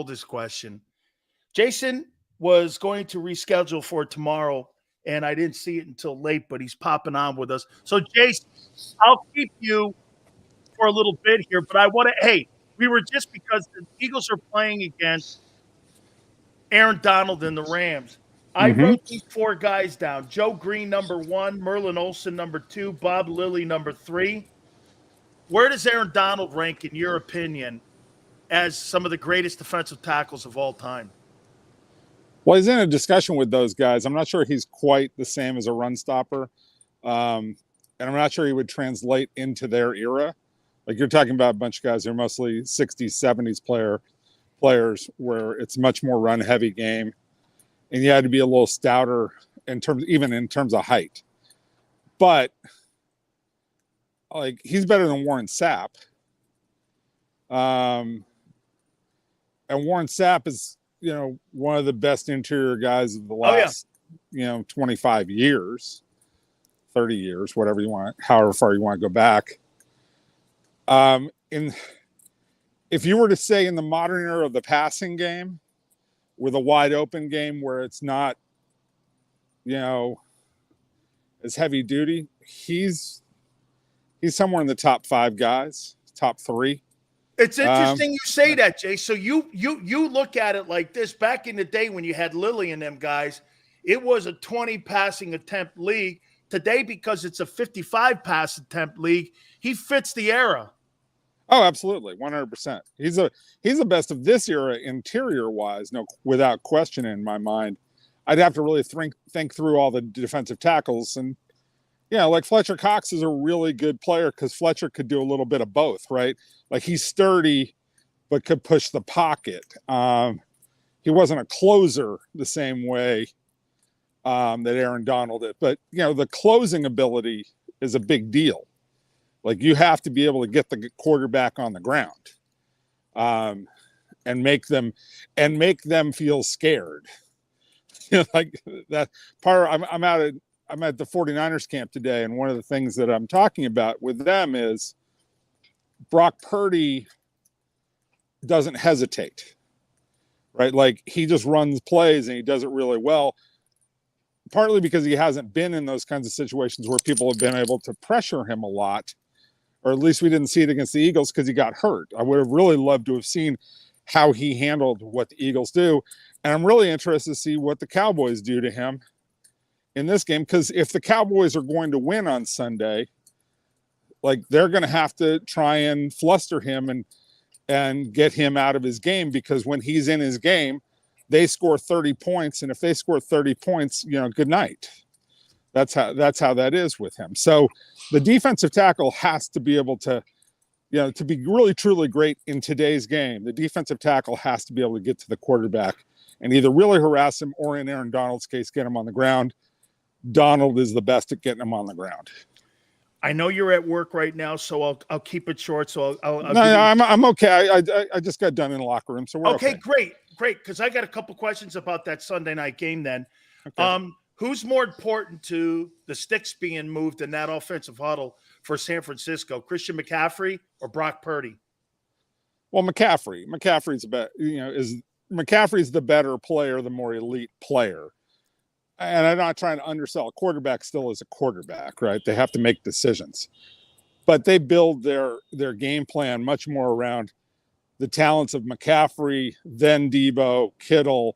this question. Jason was going to reschedule for tomorrow, and I didn't see it until late, but he's popping on with us. So, Jason, I'll keep you for a little bit here, but I want to, because the Eagles are playing against Aaron Donald and the Rams. I wrote these four guys down. Joe Green, number 1, Merlin Olsen, number 2, Bob Lilly, number 3. Where does Aaron Donald rank, in your opinion, as some of the greatest defensive tackles of all time? Well, he's in a discussion with those guys. I'm not sure he's quite the same as a run stopper. And I'm not sure he would translate into their era. Like, you're talking about a bunch of guys who are mostly 60s, 70s players where it's much more run heavy game. And you had to be a little stouter in terms of height. But like, he's better than Warren Sapp. And Warren Sapp is, one of the best interior guys of the last, 25 years, 30 years, whatever you want, however far you want to go back. If you were to say in the modern era of the passing game, with a wide open game where it's not, as heavy duty, he's somewhere in the top 5 guys, top 3. It's interesting you say that, Jay. So you look at it like this. Back in the day when you had Lilly and them guys, it was a 20 passing attempt league. Today, because it's a 55 pass attempt league, he fits the era. Oh, absolutely, 100%. He's the best of this era interior wise, no, without question in my mind. I'd have to really think through all the defensive tackles, and like Fletcher Cox is a really good player because Fletcher could do a little bit of both, right? Like, he's sturdy, but could push the pocket. He wasn't a closer the same way that Aaron Donald did, but the closing ability is a big deal. Like, you have to be able to get the quarterback on the ground, and make them feel scared. Like that part. I'm at the 49ers camp today, and one of the things that I'm talking about with them is Brock Purdy doesn't hesitate, right? Like, he just runs plays and he does it really well, partly because he hasn't been in those kinds of situations where people have been able to pressure him a lot, or at least we didn't see it against the Eagles because he got hurt. I would have really loved to have seen how he handled what the Eagles do. And I'm really interested to see what the Cowboys do to him in this game, because if the Cowboys are going to win on Sunday, like, they're going to have to try and fluster him and get him out of his game, because when he's in his game, they score 30 points. And if they score 30 points, good night. That's how that is with him. So the defensive tackle has to be able to, to be really, truly great in today's game. The defensive tackle has to be able to get to the quarterback and either really harass him, or in Aaron Donald's case, get him on the ground. Donald is the best at getting him on the ground. I know you're at work right now, so I'll keep it short. So I'm okay. I just got done in the locker room, so we're okay. Great. Because I got a couple questions about that Sunday night game. Then, okay. Who's more important to the sticks being moved in that offensive huddle for San Francisco, Christian McCaffrey or Brock Purdy? Well, McCaffrey's McCaffrey's the better player, the more elite player. And I'm not trying to undersell a quarterback. Still is a quarterback, right? They have to make decisions, but they build their game plan much more around the talents of McCaffrey, then Debo, Kittle,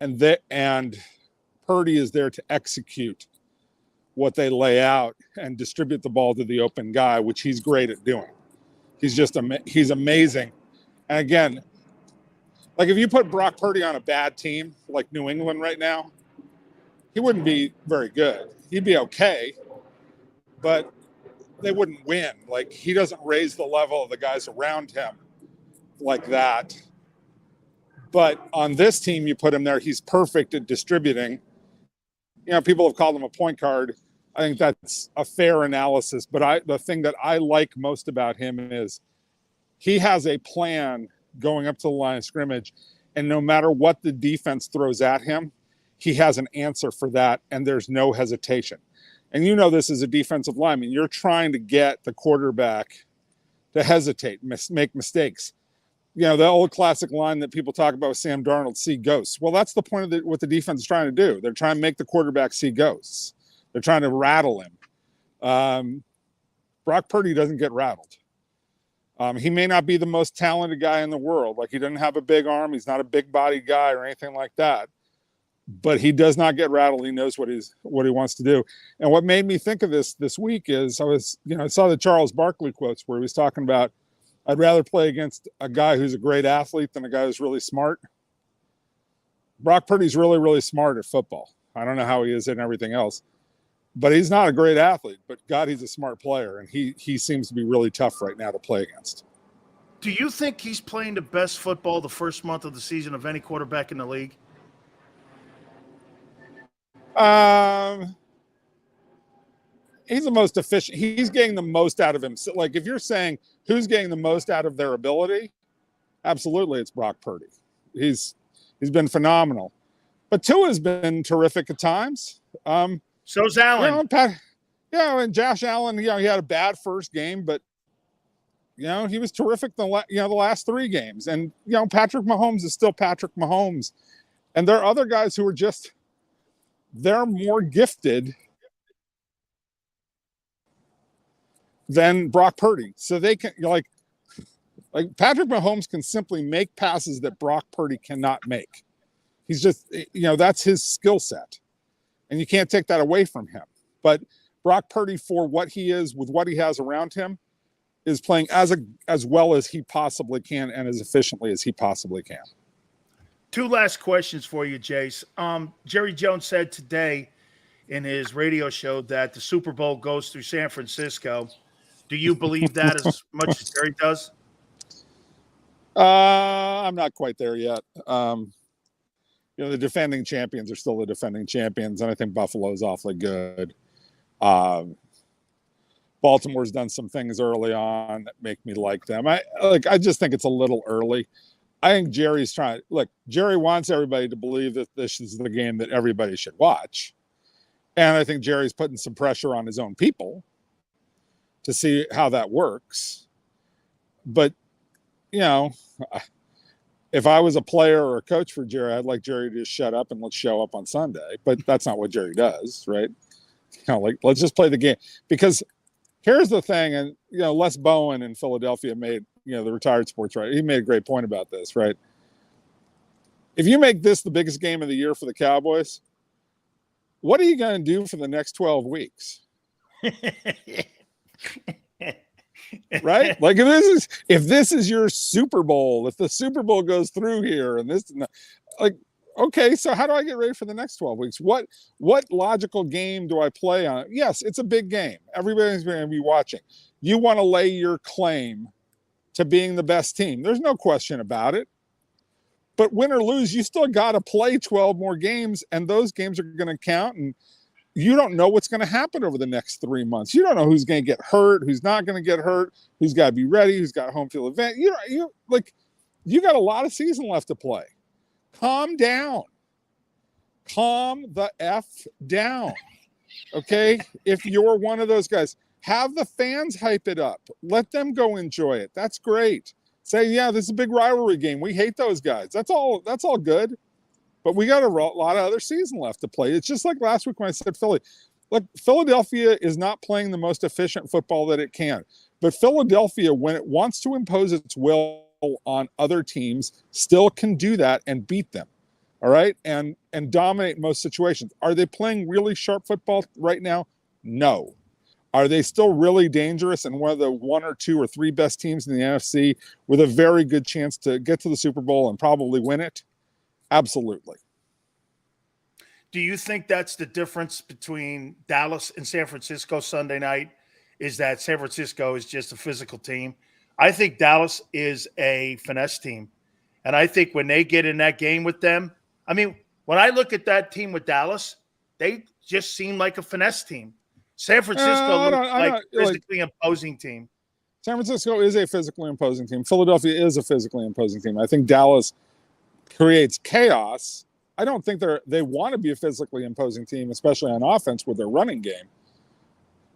and Purdy is there to execute what they lay out and distribute the ball to the open guy, which he's great at doing. He's amazing. And again, like, if you put Brock Purdy on a bad team like New England right now, he wouldn't be very good. He'd be okay, but they wouldn't win. Like, he doesn't raise the level of the guys around him like that. But on this team, you put him there, he's perfect at distributing. People have called him a point guard. I think that's a fair analysis. But the thing that I like most about him is he has a plan going up to the line of scrimmage, and no matter what the defense throws at him, he has an answer for that, and there's no hesitation. And this is a defensive lineman. You're trying to get the quarterback to hesitate, make mistakes. the old classic line that people talk about with Sam Darnold, see ghosts. Well, that's the point of what the defense is trying to do. They're trying to make the quarterback see ghosts. They're trying to rattle him. Brock Purdy doesn't get rattled. He may not be the most talented guy in the world. Like, he doesn't have a big arm. He's not a big body guy or anything like that. But he does not get rattled. He knows what he wants to do. And what made me think of this week is I saw the Charles Barkley quotes where he was talking about, I'd rather play against a guy who's a great athlete than a guy who's really smart. Brock Purdy's really, really smart at football. I don't know how he is in everything else, but he's not a great athlete. But God, he's a smart player, and he seems to be really tough right now to play against. Do you think he's playing the best football the first month of the season of any quarterback in the league? He's the most efficient. He's getting the most out of him. So, like, if you're saying who's getting the most out of their ability, absolutely, it's Brock Purdy. He's been phenomenal. But Tua's been terrific at times. So's Allen. And Josh Allen, he had a bad first game, but he was terrific the last 3 games. And Patrick Mahomes is still Patrick Mahomes. And there are other guys who are they're more gifted than Brock Purdy. So they can, like Patrick Mahomes can simply make passes that Brock Purdy cannot make. He's just, that's his skill set. And you can't take that away from him. But Brock Purdy, for what he is, with what he has around him, is playing as well as he possibly can and as efficiently as he possibly can. 2 last questions for you, Jace. Jerry Jones said today in his radio show that the Super Bowl goes through San Francisco. Do you believe that as much as Jerry does? I'm not quite there yet. The defending champions are still the defending champions, and I think Buffalo's awfully good. Baltimore's done some things early on that make me like them. I just think it's a little early. I think Jerry's Jerry wants everybody to believe that this is the game that everybody should watch. And I think Jerry's putting some pressure on his own people to see how that works. But, if I was a player or a coach for Jerry, I'd like Jerry to just shut up and let's show up on Sunday. But that's not what Jerry does, right? Let's just play the game. Because here's the thing, and, Les Bowen in Philadelphia made, the retired sports writer, he made a great point about this, right? If you make this the biggest game of the year for the Cowboys, what are you going to do for the next 12 weeks? Right? Like, if this is your Super Bowl, if the Super Bowl goes through here and this, okay, so how do I get ready for the next 12 weeks? What logical game do I play on? Yes, it's a big game. Everybody's going to be watching. You want to lay your claim to being the best team. There's no question about it. But win or lose, you still got to play 12 more games, and those games are going to count. And you don't know what's going to happen over the next 3 months. You don't know who's going to get hurt, who's not going to get hurt, who's got to be ready, who's got a home field event. You got a lot of season left to play. Calm down. Calm the F down. Okay? If you're one of those guys, have the fans hype it up. Let them go enjoy it. That's great. Say, yeah, this is a big rivalry game. We hate those guys. That's all good. But we got a lot of other season left to play. It's just like last week when I said Philly. Look, Philadelphia is not playing the most efficient football that it can. But Philadelphia, when it wants to impose its will on other teams, still can do that and beat them. All right? And dominate most situations. Are they playing really sharp football right now? No. Are they still really dangerous and one of the 1 or 2 or 3 best teams in the NFC with a very good chance to get to the Super Bowl and probably win it? Absolutely. Do you think that's the difference between Dallas and San Francisco Sunday night, is that San Francisco is just a physical team? I think Dallas is a finesse team. And I think when they get in that game with them, I mean, when I look at that team with Dallas, they just seem like a finesse team. San Francisco looks like a physically imposing team. San Francisco is a physically imposing team. Philadelphia is a physically imposing team. I think Dallas creates chaos. I don't think they want to be a physically imposing team, especially on offense with their running game.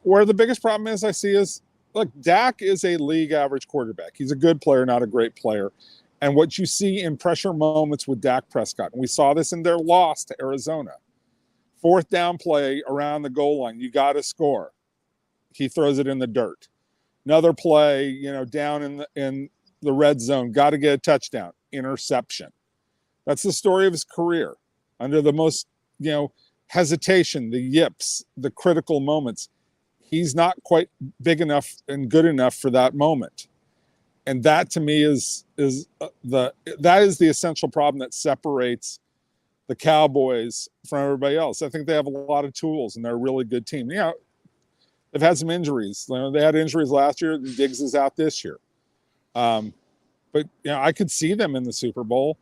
Where the biggest problem I see is, look, Dak is a league average quarterback. He's a good player, not a great player. And what you see in pressure moments with Dak Prescott, and we saw this in their loss to Arizona, 4th down play around the goal line, you got to score. He throws it in the dirt. Another play, down in the red zone, got to get a touchdown, interception. That's the story of his career. Under the most, hesitation, the yips, the critical moments, he's not quite big enough and good enough for that moment. And that to me is the essential problem that separates the Cowboys from everybody else. I think they have a lot of tools and they're a really good team. They've had some injuries. They had injuries last year. Diggs is out this year. But I could see them in the Super Bowl.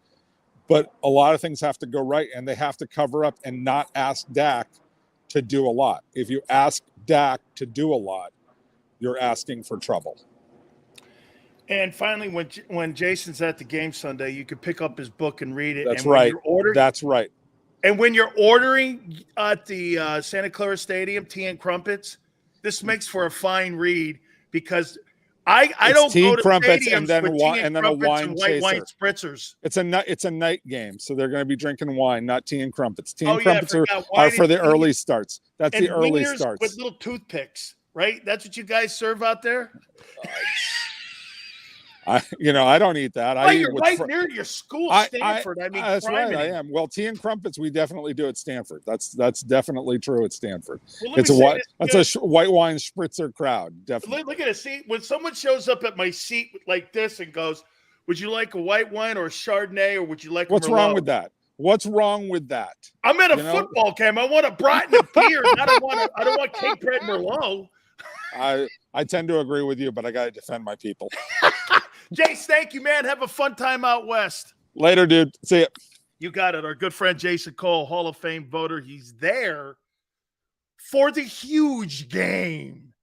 But a lot of things have to go right, and they have to cover up and not ask Dak to do a lot. If you ask Dak to do a lot, you're asking for trouble. And finally, when Jason's at the game Sunday, you can pick up his book and read it. That's and right. That's right. And when you're ordering at the Santa Clara Stadium, tea and crumpets, this makes for a fine read because I don't go to stadiums and then with tea and a wine and chaser. white wine spritzers. It's a night game, so they're going to be drinking wine, not tea and crumpets. Tea and Crumpets are for the early starts. That's the early starts with little toothpicks, right? That's what you guys serve out there. I don't eat that. You're right near your school, Stanford. That's right. I am. Well, tea and crumpets we definitely do at Stanford. That's definitely true at Stanford. Well, it's a white wine spritzer crowd. Definitely. Look at it. See, when someone shows up at my seat like this and goes, "Would you like a white wine or a Chardonnay, or would you like?" What's wrong with that? What's wrong with that? I'm at a football game. I want a Brighton and beer. I don't want Cape Bread Merlot. I tend to agree with you, but I got to defend my people. Jace, thank you, man. Have a fun time out west. Later, dude. See ya. You got it. Our good friend Jason Cole, Hall of Fame voter. He's there for the huge game.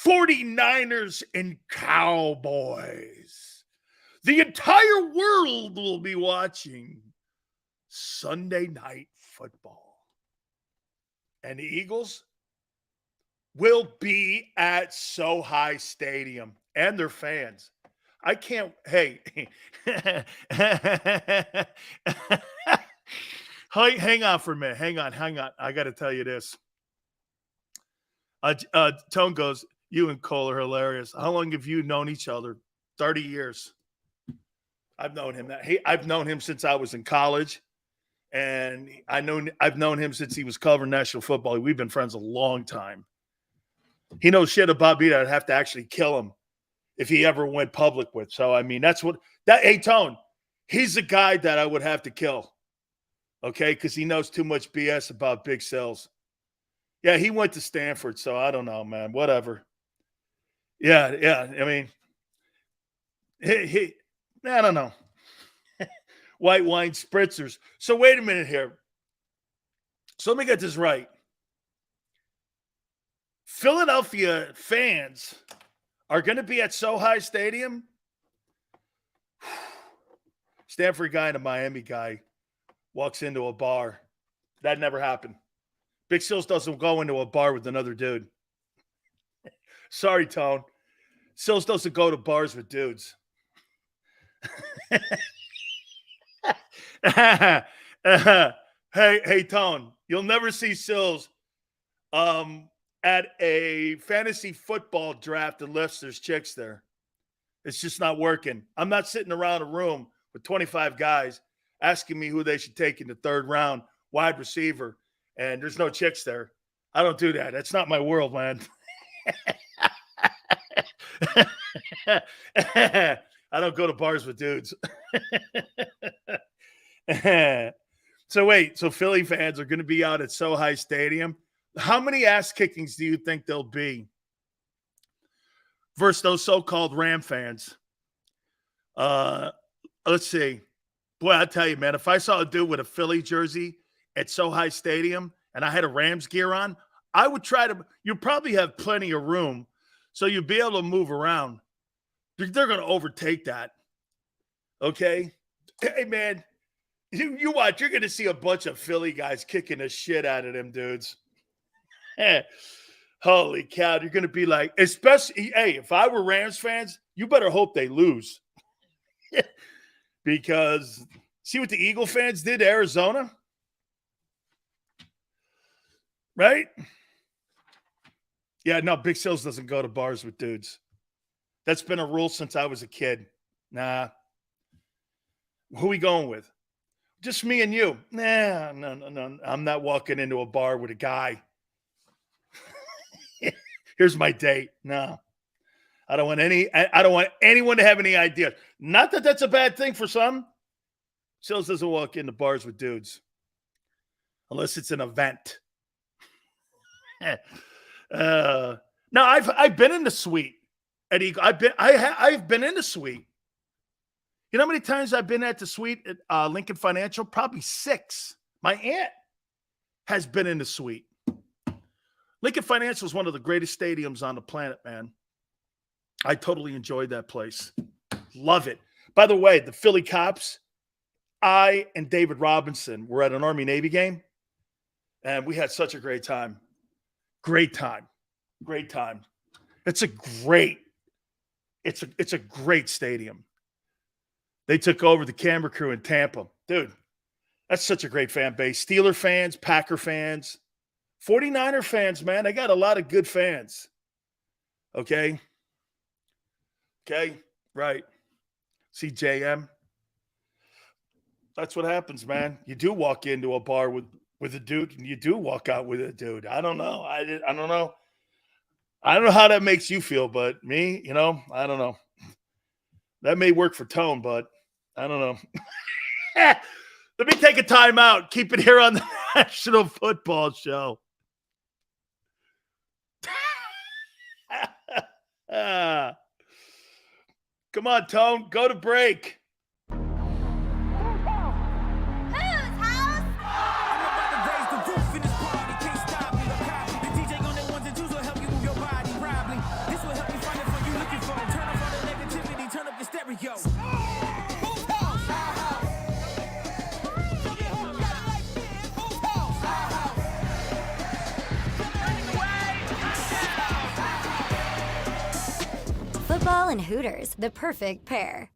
49ers and Cowboys. The entire world will be watching Sunday Night Football. And the Eagles will be at SoHi Stadium. And their fans. I can't. Hey, hang on for a minute. Hang on. I got to tell you this. Tone goes, you and Cole are hilarious. How long have you known each other? 30 years. I've known him. I've known him since I was in college. And I've known him since he was covering national football. We've been friends a long time. He knows shit about me that I'd have to actually kill him if he ever went public with. So, hey, Tone, he's the guy that I would have to kill. Okay? Because he knows too much BS about big cells. Yeah, he went to Stanford, so I don't know, man. Whatever. Yeah. I don't know. White wine spritzers. So wait a minute here. So let me get this right. Philadelphia fans are going to be at SoHi Stadium. Stanford guy and a Miami guy walks into a bar. That never happened. Big Sills doesn't go into a bar with another dude. Sorry, Tone. Sills doesn't go to bars with dudes. Hey, Tone. You'll never see Sills at a fantasy football draft unless there's chicks there. It's just not working. I'm not sitting around a room with 25 guys asking me who they should take in the third round, wide receiver, and there's no chicks there. I don't do that. That's not my world, man. I don't go to bars with dudes. So Philly fans are going to be out at SoHi Stadium. How many ass kickings do you think there'll be versus those so-called Ram fans? Let's see. Boy, I tell you, man, if I saw a dude with a Philly jersey at SoHi Stadium and I had a Rams gear on, I would you'd probably have plenty of room, so you'd be able to move around. They're going to overtake that. Okay? Hey, man, you watch. You're going to see a bunch of Philly guys kicking the shit out of them dudes. Holy cow, you're going to be like, especially, hey, if I were Rams fans, you better hope they lose. Because see what the Eagle fans did to Arizona? Right? Yeah, no, Big Sills doesn't go to bars with dudes. That's been a rule since I was a kid. Nah. Who we going with? Just me and you. Nah, no. I'm not walking into a bar with a guy. Here's my date. No. I don't want anyone to have any idea. Not that that's a bad thing for some. Sills doesn't walk into bars with dudes. Unless it's an event. No, I've been in the suite at Eagle. I've been in the suite. You know how many times I've been at the suite at Lincoln Financial? Probably 6. My aunt has been in the suite. Lincoln Financial is one of the greatest stadiums on the planet, man. I totally enjoyed that place. Love it. By the way, the Philly Cops, I and David Robinson were at an Army-Navy game, and we had such a great time. Great time. It's a great stadium. They took over the camera crew in Tampa. Dude, that's such a great fan base. Steeler fans, Packer fans, 49er fans, man. They got a lot of good fans. Okay, right. CJM. That's what happens, man. You do walk into a bar with a dude, and you do walk out with a dude. I don't know. I don't know. I don't know how that makes you feel, but me, I don't know. That may work for Tone, but I don't know. Let me take a time out. Keep it here on the National Football Show. Come on, Tone. Go to break. Football and Hooters, the perfect pair.